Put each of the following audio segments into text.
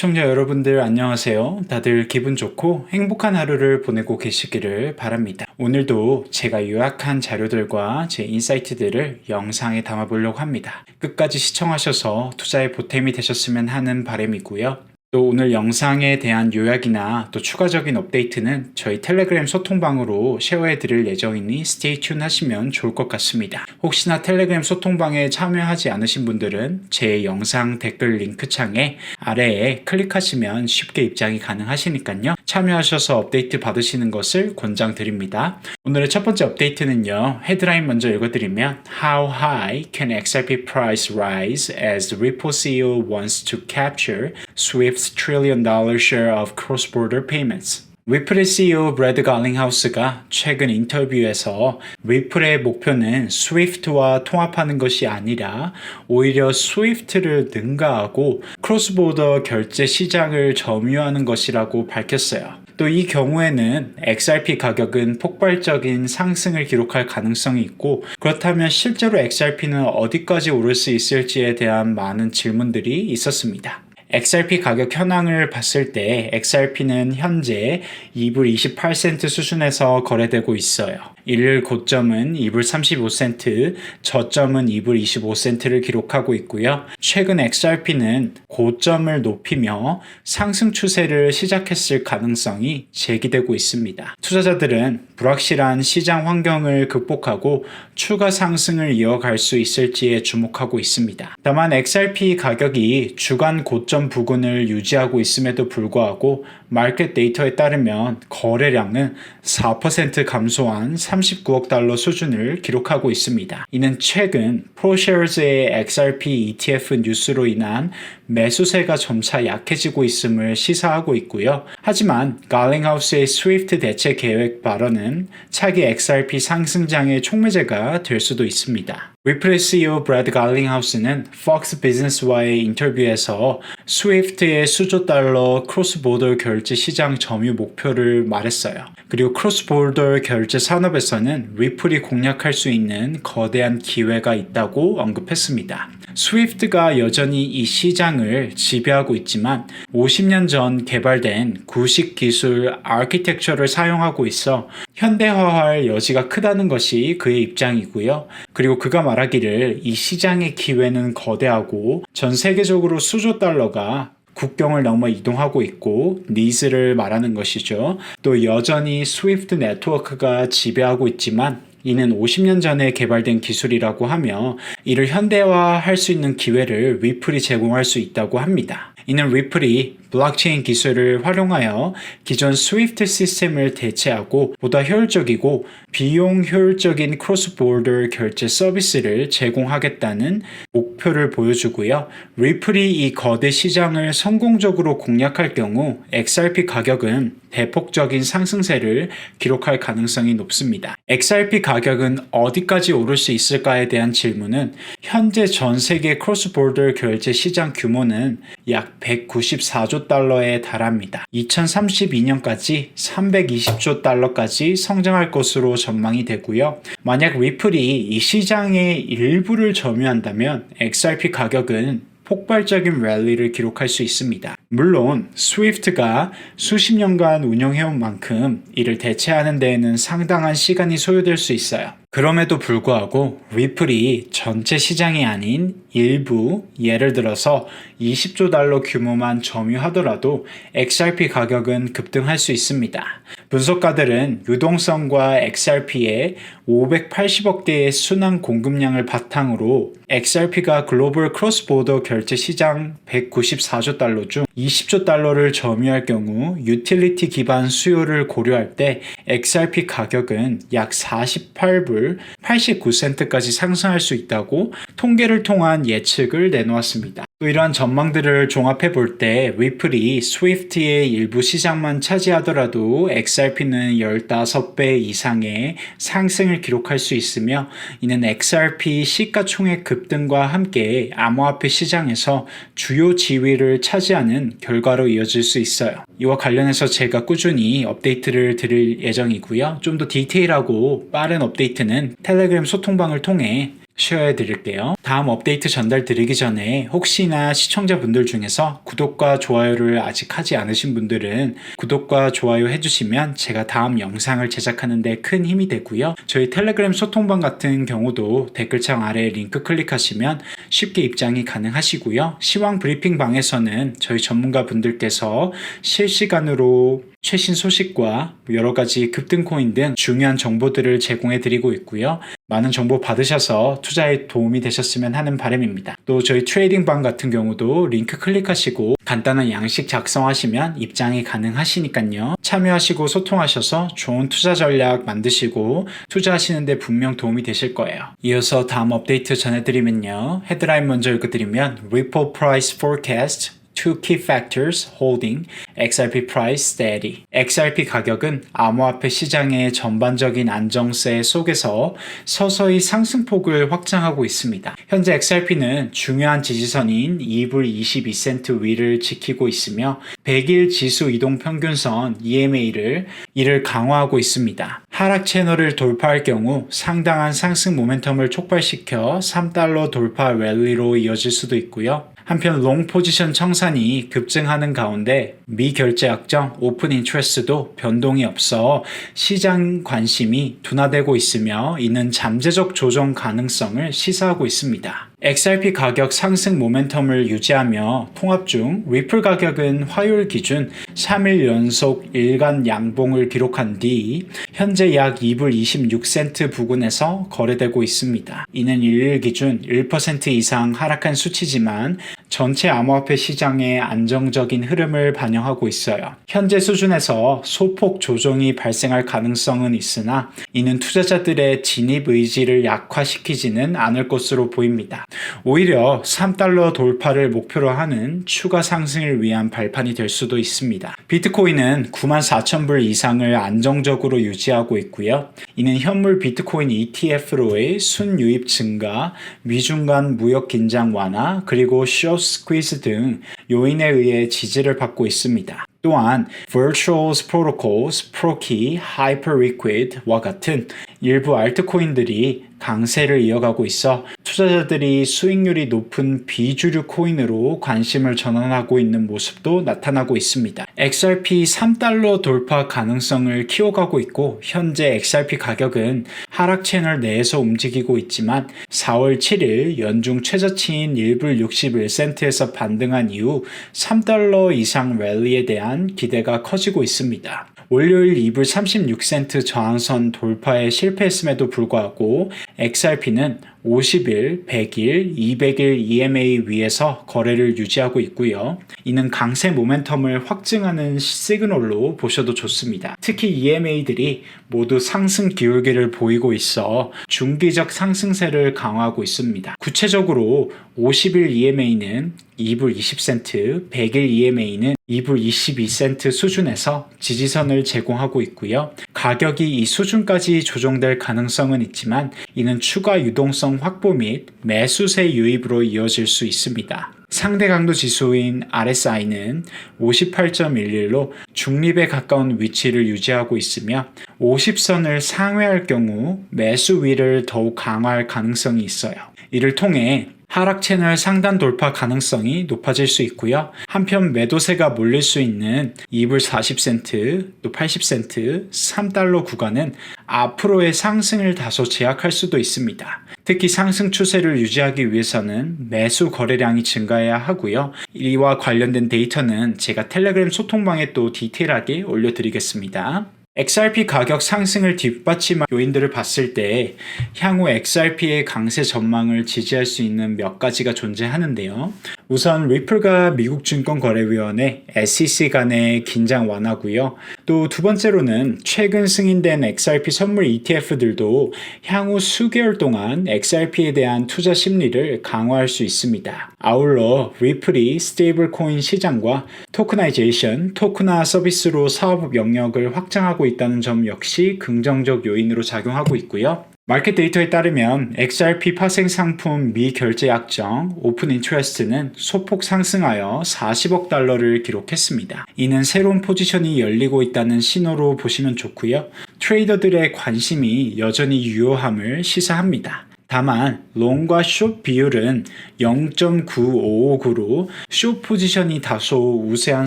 시청자 여러분들 안녕하세요. 다들 기분 좋고 행복한 하루를 보내고 계시기를 바랍니다. 오늘도 제가 요약한 자료들과 제 인사이트들을 영상에 담아 보려고 합니다. 끝까지 시청하셔서 투자의 보탬이 되셨으면 하는 바람이고요. 또 오늘 영상에 대한 요약이나 또 추가적인 업데이트는 저희 텔레그램 소통방으로 쉐어해 드릴 예정이니 스테이 튠 하시면 좋을 것 같습니다. 혹시나 텔레그램 소통방에 참여하지 않으신 분들은 제 영상 댓글 링크 창에 아래에 클릭하시면 쉽게 입장이 가능하시니까요. 참여하셔서 업데이트 받으시는 것을 권장드립니다. 오늘의 첫 번째 업데이트는요. 헤드라인 먼저 읽어드리면 How high can XRP price rise as the Ripple CEO wants to capture Swift's $1 trillion share of cross-border payments? 리플의 CEO 브래드 갈링하우스가 최근 인터뷰에서 리플의 목표는 스위프트와 통합하는 것이 아니라 오히려 스위프트를 능가하고 크로스보더 결제 시장을 점유하는 것이라고 밝혔어요. 또 이 경우에는 XRP 가격은 폭발적인 상승을 기록할 가능성이 있고 그렇다면 실제로 XRP는 어디까지 오를 수 있을지에 대한 많은 질문들이 있었습니다. XRP 가격 현황을 봤을 때 XRP는 현재 2불 28센트 수준에서 거래되고 있어요. 일일 고점은 2불 35센트, 저점은 2불 25센트를 기록하고 있고요. 최근 XRP는 고점을 높이며 상승 추세를 시작했을 가능성이 제기되고 있습니다. 투자자들은 불확실한 시장 환경을 극복하고 추가 상승을 이어갈 수 있을지에 주목하고 있습니다. 다만 XRP 가격이 주간 고점 부근을 유지하고 있음에도 불구하고 마켓 데이터에 따르면 거래량은 4% 감소한 39억 달러 수준을 기록하고 있습니다. 이는 최근 프로쉐어즈의 XRP ETF 뉴스로 인한 매수세가 점차 약해지고 있음을 시사하고 있고요. 하지만 갈링하우스의 스위프트 대체 계획 발언은 차기 XRP 상승장의 촉매제가 될 수도 있습니다. 리플의 CEO 브래드 갈링하우스는 Fox Business와의 인터뷰에서 스위프트의 수조 달러 크로스보더 결제 시장 점유 목표를 말했어요. 그리고 크로스보더 결제 산업에서는 리플이 공략할 수 있는 거대한 기회가 있다고 언급했습니다. 스위프트가 여전히 이 시장을 지배하고 있지만 50년 전 개발된 구식 기술 아키텍처를 사용하고 있어 현대화할 여지가 크다는 것이 그의 입장이고요. 그리고 그가 말하기를 이 시장의 기회는 거대하고 전 세계적으로 수조 달러가 국경을 넘어 이동하고 있고 니즈를 말하는 것이죠. 또 여전히 스위프트 네트워크가 지배하고 있지만 이는 50년 전에 개발된 기술이라고 하며 이를 현대화할 수 있는 기회를 리플이 제공할 수 있다고 합니다. 이는 리플이 블록체인 기술을 활용하여 기존 스위프트 시스템을 대체하고 보다 효율적이고 비용 효율적인 크로스보더 결제 서비스를 제공하겠다는 목표를 보여주고요. 리플이 이 거대 시장을 성공적으로 공략할 경우 XRP 가격은 대폭적인 상승세를 기록할 가능성이 높습니다. XRP 가격은 어디까지 오를 수 있을까에 대한 질문은 현재 전 세계 크로스보더 결제 시장 규모는 약 194조 달러에 달합니다. 2032년까지 320조 달러까지 성장할 것으로 전망이 되고요. 만약 리플이 이 시장의 일부를 점유한다면 XRP 가격은 폭발적인 랠리를 기록할 수 있습니다. 물론 스위프트가 수십 년간 운영해온 만큼 이를 대체하는 데에는 상당한 시간이 소요될 수 있어요. 그럼에도 불구하고 리플이 전체 시장이 아닌 일부, 예를 들어서 20조 달러 규모만 점유하더라도 XRP 가격은 급등할 수 있습니다. 분석가들은 유동성과 XRP의 580억 대의 순환 공급량을 바탕으로 XRP가 글로벌 크로스보더 결제 시장 194조 달러 중 20조 달러를 점유할 경우 유틸리티 기반 수요를 고려할 때 XRP 가격은 약 48불 89센트까지 상승할 수 있다고 통계를 통한 예측을 내놓았습니다. 또 이러한 전망들을 종합해 볼 때 리플이 스위프트의 일부 시장만 차지하더라도 XRP는 15배 이상의 상승을 기록할 수 있으며 이는 XRP 시가총액 급등과 함께 암호화폐 시장에서 주요 지위를 차지하는 결과로 이어질 수 있어요. 이와 관련해서 제가 꾸준히 업데이트를 드릴 예정이고요. 좀 더 디테일하고 빠른 업데이트는 텔레그램 소통방을 통해 쉐어해 드릴게요. 다음 업데이트 전달 드리기 전에 혹시나 시청자분들 중에서 구독과 좋아요를 아직 하지 않으신 분들은 구독과 좋아요 해주시면 제가 다음 영상을 제작하는 데 큰 힘이 되고요. 저희 텔레그램 소통방 같은 경우도 댓글창 아래 링크 클릭하시면 쉽게 입장이 가능하시고요. 시황 브리핑 방에서는 저희 전문가 분들께서 실시간으로 최신 소식과 여러 가지 급등 코인 등 중요한 정보들을 제공해 드리고 있고요. 많은 정보 받으셔서 투자에 도움이 되셨으면 하는 바람입니다. 또 저희 트레이딩 방 같은 경우도 링크 클릭하시고 간단한 양식 작성하시면 입장이 가능하시니까요. 참여하시고 소통하셔서 좋은 투자 전략 만드시고 투자하시는데 분명 도움이 되실 거예요. 이어서 다음 업데이트 전해드리면요. 헤드라인 먼저 읽어드리면 Ripple Price Forecast Two key factors holding XRP price steady. XRP 가격은 암호화폐 시장의 전반적인 안정세 속에서 서서히 상승폭을 확장하고 있습니다. 현재 XRP는 중요한 지지선인 2불 22센트 위를 지키고 있으며 100일 지수 이동 평균선 EMA를 이를 강화하고 있습니다. 하락 채널을 돌파할 경우 상당한 상승 모멘텀을 촉발시켜 3달러 돌파 랠리로 이어질 수도 있고요. 한편 롱 포지션 청산이 급증하는 가운데 미결제 약정 오픈 인트레스트도 변동이 없어 시장 관심이 둔화되고 있으며 이는 잠재적 조정 가능성을 시사하고 있습니다. XRP 가격 상승 모멘텀을 유지하며 통합 중 리플 가격은 화요일 기준 3일 연속 일간 양봉을 기록한 뒤 현재 약 2불 26센트 부근에서 거래되고 있습니다. 이는 일일 기준 1% 이상 하락한 수치지만 전체 암호화폐 시장의 안정적인 흐름을 반영하고 있어요. 현재 수준에서 소폭 조정이 발생할 가능성은 있으나 이는 투자자들의 진입 의지를 약화시키지는 않을 것으로 보입니다. 오히려 3달러 돌파를 목표로 하는 추가 상승을 위한 발판이 될 수도 있습니다. 비트코인은 94,000불 이상을 안정적으로 유지하고 있고요. 이는 현물 비트코인 ETF로의 순유입 증가, 미중 간 무역 긴장 완화, 그리고 숏 스퀴즈 등 요인에 의해 지지를 받고 있습니다. 또한 Virtuals Protocols, Prokey, Hyperliquid와 같은 일부 알트코인들이 강세를 이어가고 있어 투자자들이 수익률이 높은 비주류 코인으로 관심을 전환하고 있는 모습도 나타나고 있습니다. XRP 3달러 돌파 가능성을 키워가고 있고 현재 XRP 가격은 하락 채널 내에서 움직이고 있지만 4월 7일 연중 최저치인 1불 61센트에서 반등한 이후 3달러 이상 랠리에 대한 기대가 커지고 있습니다. 월요일 2불 36센트 저항선 돌파에 실패했음에도 불구하고 XRP는 50일, 100일, 200일 EMA 위에서 거래를 유지하고 있고요. 이는 강세 모멘텀을 확증하는 시그널로 보셔도 좋습니다. 특히 EMA들이 모두 상승 기울기를 보이고 있어 중기적 상승세를 강화하고 있습니다. 구체적으로 50일 EMA는 2불 20센트, 100일 EMA는 2불 22센트 수준에서 지지선을 제공하고 있고요. 가격이 이 수준까지 조정될 가능성은 있지만 이는 추가 유동성 확보 및 매수세 유입으로 이어질 수 있습니다. 상대 강도 지수인 RSI는 58.11로 중립에 가까운 위치를 유지하고 있으며 50선을 상회할 경우 매수 위를 더욱 강화할 가능성이 있어요. 이를 통해 하락 채널 상단 돌파 가능성이 높아질 수 있고요. 한편 매도세가 몰릴 수 있는 2불 40센트, 또 80센트, 3달러 구간은 앞으로의 상승을 다소 제약할 수도 있습니다. 특히 상승 추세를 유지하기 위해서는 매수 거래량이 증가해야 하고요. 이와 관련된 데이터는 제가 텔레그램 소통방에 또 디테일하게 올려드리겠습니다. XRP 가격 상승을 뒷받침한 요인들을 봤을 때 향후 XRP의 강세 전망을 지지할 수 있는 몇 가지가 존재하는데요. 우선 리플과 미국 증권거래위원회 SEC 간의 긴장 완화고요. 또 두 번째로는 최근 승인된 XRP 선물 ETF들도 향후 수개월 동안 XRP에 대한 투자 심리를 강화할 수 있습니다. 아울러 리플이 스테이블 코인 시장과 토크나이제이션, 토크나 서비스로 사업 영역을 확장하고 있다는 점 역시 긍정적 요인으로 작용하고 있고요. 마켓 데이터에 따르면 XRP 파생 상품 미결제 약정 오픈 인트레스트는 소폭 상승하여 40억 달러를 기록했습니다. 이는 새로운 포지션이 열리고 있다는 신호로 보시면 좋고요. 트레이더들의 관심이 여전히 유효함을 시사합니다. 다만 롱과 숏 비율은 0.9559로 숏 포지션이 다소 우세한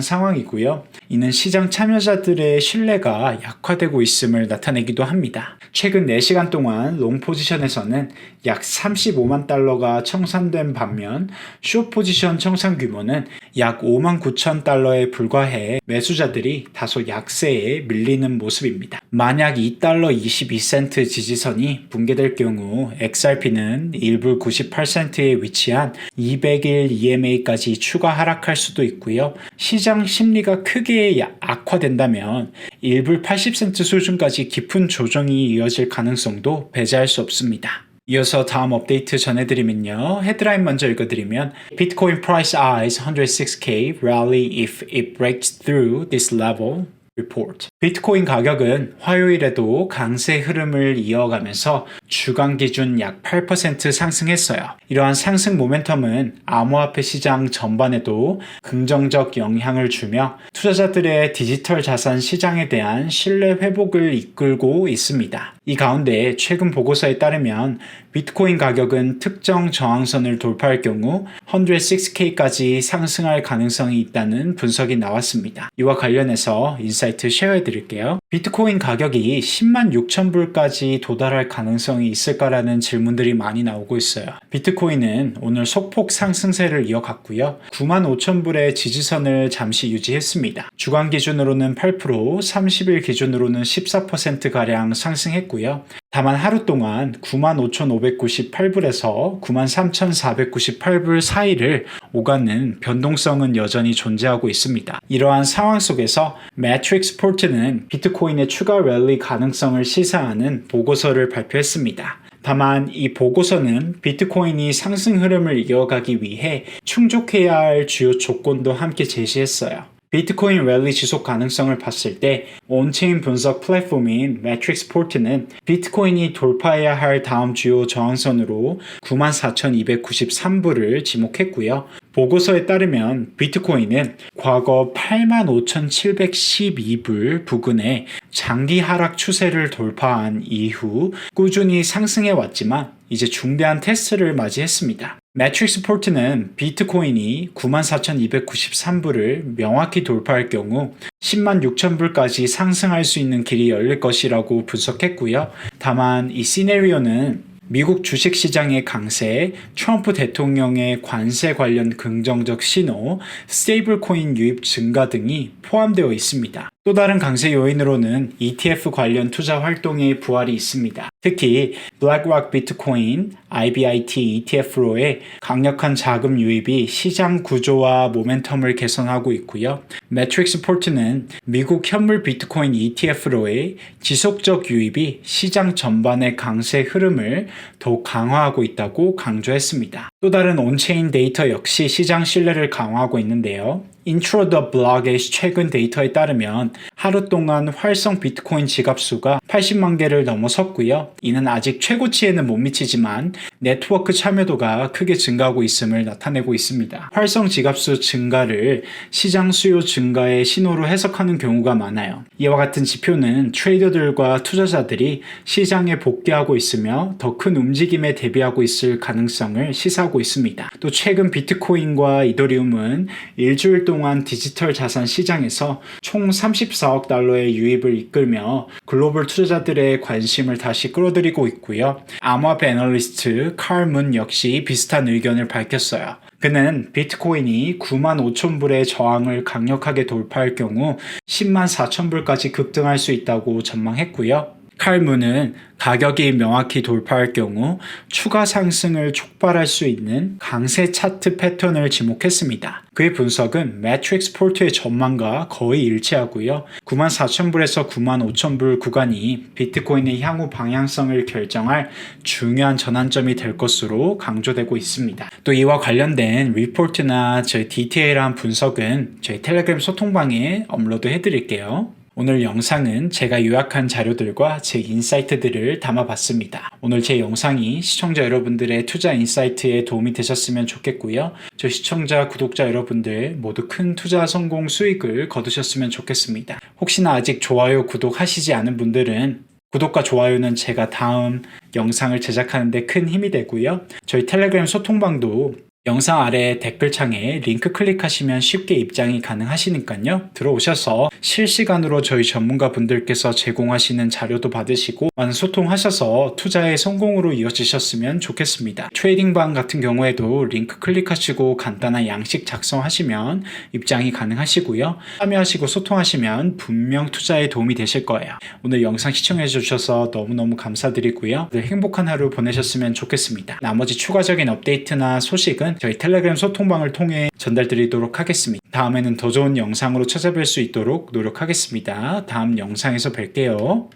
상황이고요. 이는 시장 참여자들의 신뢰가 약화되고 있음을 나타내기도 합니다. 최근 4시간 동안 롱 포지션에서는 약 35만 달러가 청산된 반면 숏 포지션 청산 규모는 약 5만 9천 달러에 불과해 매수자들이 다소 약세에 밀리는 모습입니다. 만약 2달러 22센트 지지선이 붕괴될 경우 XRP는 1불 98센트에 위치한 200일 EMA까지 추가 하락할 수도 있고요. 시장 심리가 크게 악화된다면 1불 80센트 수준까지 깊은 조정이 이어질 가능성도 배제할 수 없습니다. 이어서 다음 업데이트 전해드리면요. 헤드라인 먼저 읽어드리면 Bitcoin price eyes 106K rally if it breaks through this level. report. 비트코인 가격은 화요일에도 강세 흐름을 이어가면서 주간 기준 약 8% 상승했어요. 이러한 상승 모멘텀은 암호화폐 시장 전반에도 긍정적 영향을 주며 투자자들의 디지털 자산 시장에 대한 신뢰 회복을 이끌고 있습니다. 이 가운데 최근 보고서에 따르면 비트코인 가격은 특정 저항선을 돌파할 경우 106K까지 상승할 가능성이 있다는 분석이 나왔습니다. 이와 관련해서 인사이트 쉐어해 드릴게요. 비트코인 가격이 10만 6천 불까지 도달할 가능성이 있을까라는 질문들이 많이 나오고 있어요. 비트코인은 오늘 소폭 상승세를 이어갔고요. 9만 5천 불의 지지선을 잠시 유지했습니다. 주간 기준으로는 8%, 30일 기준으로는 14%가량 상승했고요. 다만 하루 동안 95,598불에서 93,498불 사이를 오가는 변동성은 여전히 존재하고 있습니다. 이러한 상황 속에서 매트릭스 포트는 비트코인의 추가 랠리 가능성을 시사하는 보고서를 발표했습니다. 다만 이 보고서는 비트코인이 상승 흐름을 이어가기 위해 충족해야 할 주요 조건도 함께 제시했어요. 비트코인 랠리 지속 가능성을 봤을 때 온체인 분석 플랫폼인 매트릭스포트는 비트코인이 돌파해야 할 다음 주요 저항선으로 94,293불을 지목했고요. 보고서에 따르면 비트코인은 과거 85,712불 부근에 장기 하락 추세를 돌파한 이후 꾸준히 상승해 왔지만 이제 중대한 테스트를 맞이했습니다. 매트릭스 포트는 비트코인이 94,293불을 명확히 돌파할 경우 10만 6천 불까지 상승할 수 있는 길이 열릴 것이라고 분석했고요. 다만 이 시나리오는 미국 주식시장의 강세, 트럼프 대통령의 관세 관련 긍정적 신호, 스테이블 코인 유입 증가 등이 포함되어 있습니다. 또 다른 강세 요인으로는 ETF 관련 투자 활동의 부활이 있습니다. 특히 블랙록 비트코인, IBIT ETF로의 강력한 자금 유입이 시장 구조와 모멘텀을 개선하고 있고요. 매트릭스 포트는 미국 현물 비트코인 ETF로의 지속적 유입이 시장 전반의 강세 흐름을 더욱 강화하고 있다고 강조했습니다. 또 다른 온체인 데이터 역시 시장 신뢰를 강화하고 있는데요. Intro the Block의 최근 데이터에 따르면 하루 동안 활성 비트코인 지갑수가 80만 개를 넘어섰고요. 이는 아직 최고치에는 못 미치지만 네트워크 참여도가 크게 증가하고 있음을 나타내고 있습니다. 활성 지갑수 증가를 시장 수요 증가의 신호로 해석하는 경우가 많아요. 이와 같은 지표는 트레이더들과 투자자들이 시장에 복귀하고 있으며 더 큰 움직임에 대비하고 있을 가능성을 시사하고 있습니다. 또 최근 비트코인과 이더리움은 일주일 동안 디지털 자산 시장에서 총 34억 달러의 유입을 이끌며 글로벌 투자자들의 관심을 다시 끌어들이고 있고요. 암호화폐 애널리스트 칼 문 역시 비슷한 의견을 밝혔어요. 그는 비트코인이 9만 5천 불의 저항을 강력하게 돌파할 경우 10만 4천 불까지 급등할 수 있다고 전망했고요. 칼 문은 가격이 명확히 돌파할 경우 추가 상승을 촉발할 수 있는 강세 차트 패턴을 지목했습니다. 그의 분석은 매트릭스 포트의 전망과 거의 일치하고요. 94,000불에서 95,000불 구간이 비트코인의 향후 방향성을 결정할 중요한 전환점이 될 것으로 강조되고 있습니다. 또 이와 관련된 리포트나 저희 디테일한 분석은 저희 텔레그램 소통방에 업로드 해드릴게요. 오늘 영상은 제가 요약한 자료들과 제 인사이트들을 담아봤습니다. 오늘 제 영상이 시청자 여러분들의 투자 인사이트에 도움이 되셨으면 좋겠고요. 저 시청자, 구독자 여러분들 모두 큰 투자 성공 수익을 거두셨으면 좋겠습니다. 혹시나 아직 좋아요, 구독하시지 않은 분들은 구독과 좋아요는 제가 다음 영상을 제작하는 데 큰 힘이 되고요. 저희 텔레그램 소통방도 영상 아래 댓글창에 링크 클릭하시면 쉽게 입장이 가능하시니까요. 들어오셔서 실시간으로 저희 전문가 분들께서 제공하시는 자료도 받으시고 많은 소통하셔서 투자의 성공으로 이어지셨으면 좋겠습니다. 트레이딩방 같은 경우에도 링크 클릭하시고 간단한 양식 작성하시면 입장이 가능하시고요. 참여하시고 소통하시면 분명 투자에 도움이 되실 거예요. 오늘 영상 시청해 주셔서 너무너무 감사드리고요. 늘 행복한 하루 보내셨으면 좋겠습니다. 나머지 추가적인 업데이트나 소식은 저희 텔레그램 소통방을 통해 전달드리도록 하겠습니다. 다음에는 더 좋은 영상으로 찾아뵐 수 있도록 노력하겠습니다. 다음 영상에서 뵐게요.